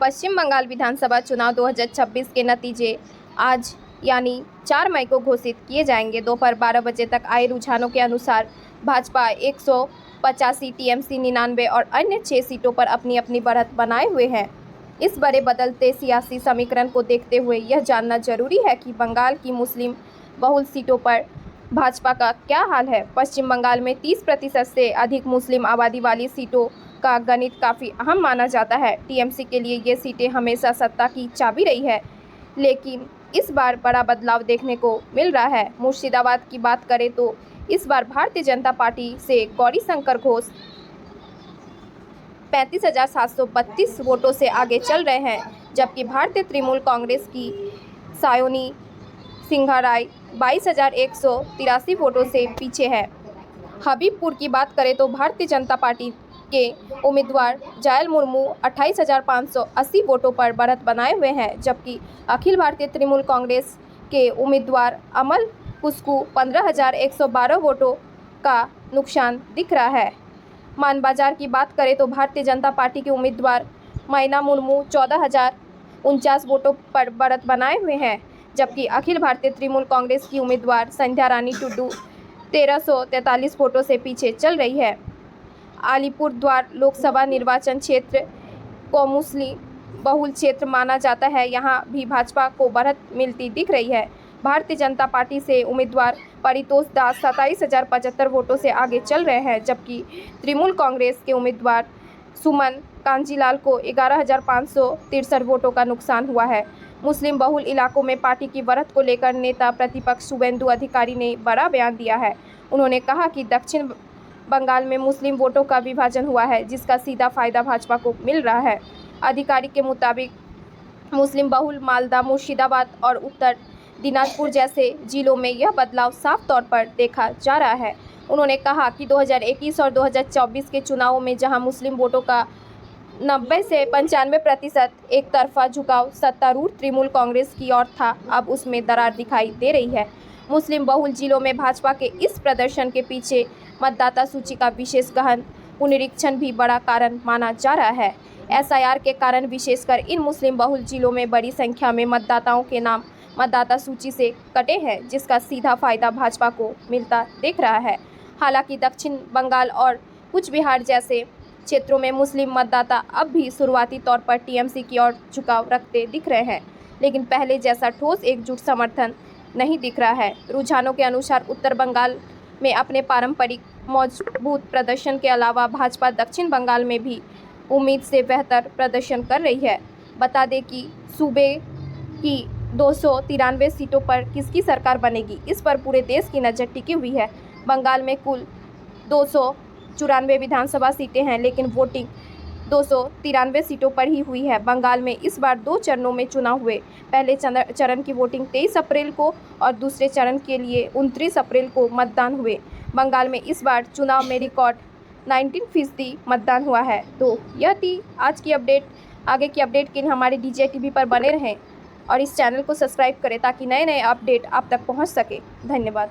पश्चिम बंगाल विधानसभा चुनाव 2026 के नतीजे आज यानी 4 मई को घोषित किए जाएंगे। दोपहर 12 बजे तक आए रुझानों के अनुसार भाजपा 185, टीएमसी 99 और अन्य 6 सीटों पर अपनी अपनी बढ़त बनाए हुए है। इस बड़े बदलते सियासी समीकरण को देखते हुए यह जानना जरूरी है कि बंगाल की मुस्लिम बहुल सीटों पर भाजपा का क्या हाल है। पश्चिम बंगाल में 30% से अधिक मुस्लिम आबादी वाली सीटों का गणित काफ़ी अहम माना जाता है। टीएमसी के लिए ये सीटें हमेशा सत्ता की चाबी रही है, लेकिन इस बार बड़ा बदलाव देखने को मिल रहा है। मुर्शिदाबाद की बात करें तो इस बार भारतीय जनता पार्टी से गौरीशंकर घोष 35,732 वोटों से आगे चल रहे हैं, जबकि भारतीय तृणमूल कांग्रेस की सायोनी सिंघाराय 22,183 वोटों से पीछे है। हबीबपुर की बात करें तो भारतीय जनता पार्टी के उम्मीदवार जायल मुर्मू 28,580 वोटों पर बढ़त बनाए हुए हैं, जबकि अखिल भारतीय तृणमूल कांग्रेस के उम्मीदवार अमल कुस्कू 15,112 वोटों का नुकसान दिख रहा है। मान बाजार की बात करें तो भारतीय जनता पार्टी के उम्मीदवार मैना मुर्मू 14,049 वोटों पर बढ़त बनाए हुए हैं, जबकि अखिल भारतीय तृणमूल कांग्रेस की उम्मीदवार संध्या रानी टुडू 1,343 वोटों से पीछे चल रही है। अलीपुरद्वार लोकसभा निर्वाचन क्षेत्र को मुस्लिम बहुल क्षेत्र माना जाता है, यहाँ भी भाजपा को बढ़त मिलती दिख रही है। भारतीय जनता पार्टी से उम्मीदवार परितोष दास 27,075 वोटों से आगे चल रहे हैं, जबकि तृणमूल कांग्रेस के उम्मीदवार सुमन कांजीलाल को 11,563 वोटों का नुकसान हुआ है। मुस्लिम बहुल इलाकों में पार्टी की बढ़त को लेकर नेता प्रतिपक्ष शुभेंदु अधिकारी ने बड़ा बयान दिया है। उन्होंने कहा कि दक्षिण बंगाल में मुस्लिम वोटों का विभाजन हुआ है, जिसका सीधा फायदा भाजपा को मिल रहा है। अधिकारी के मुताबिक मुस्लिम बहुल मालदा, मुर्शिदाबाद और उत्तर दिनाजपुर जैसे जिलों में यह बदलाव साफ तौर पर देखा जा रहा है। उन्होंने कहा कि 2021 और 2024 के चुनावों में जहां मुस्लिम वोटों का 90 से 95% एक तरफा झुकाव सत्तारूढ़ तृणमूल कांग्रेस की ओर था, अब उसमें दरार दिखाई दे रही है। मुस्लिम बहुल जिलों में भाजपा के इस प्रदर्शन के पीछे मतदाता सूची का विशेष गहन पुनरीक्षण भी बड़ा कारण माना जा रहा है। एसआईआर के कारण विशेषकर इन मुस्लिम बहुल जिलों में बड़ी संख्या में मतदाताओं के नाम मतदाता सूची से कटे हैं, जिसका सीधा फायदा भाजपा को मिलता दिख रहा है। हालांकि दक्षिण बंगाल और कुछ बिहार जैसे क्षेत्रों में मुस्लिम मतदाता अब भी शुरुआती तौर पर टीएमसी की ओर झुकाव रखते दिख रहे हैं, लेकिन पहले जैसा ठोस एकजुट समर्थन नहीं दिख रहा है। रुझानों के अनुसार उत्तर बंगाल में अपने पारंपरिक मजबूत प्रदर्शन के अलावा भाजपा दक्षिण बंगाल में भी उम्मीद से बेहतर प्रदर्शन कर रही है। बता दें कि सूबे की 293 सीटों पर किसकी सरकार बनेगी, इस पर पूरे देश की नज़र टिकी हुई है। बंगाल में कुल 294 विधानसभा सीटें हैं, लेकिन वोटिंग 293 सीटों पर ही हुई है। बंगाल में इस बार 2 चरणों में चुनाव हुए। पहले चरण की वोटिंग 23 अप्रैल को और दूसरे चरण के लिए 29 अप्रैल को मतदान हुए। बंगाल में इस बार चुनाव में रिकॉर्ड 19% मतदान हुआ है। तो यह थी आज की अपडेट। आगे की अपडेट के लिए हमारे डीजे टीवी पर बने रहें और इस चैनल को सब्सक्राइब करें ताकि नए नए अपडेट आप तक पहुंच सके। धन्यवाद।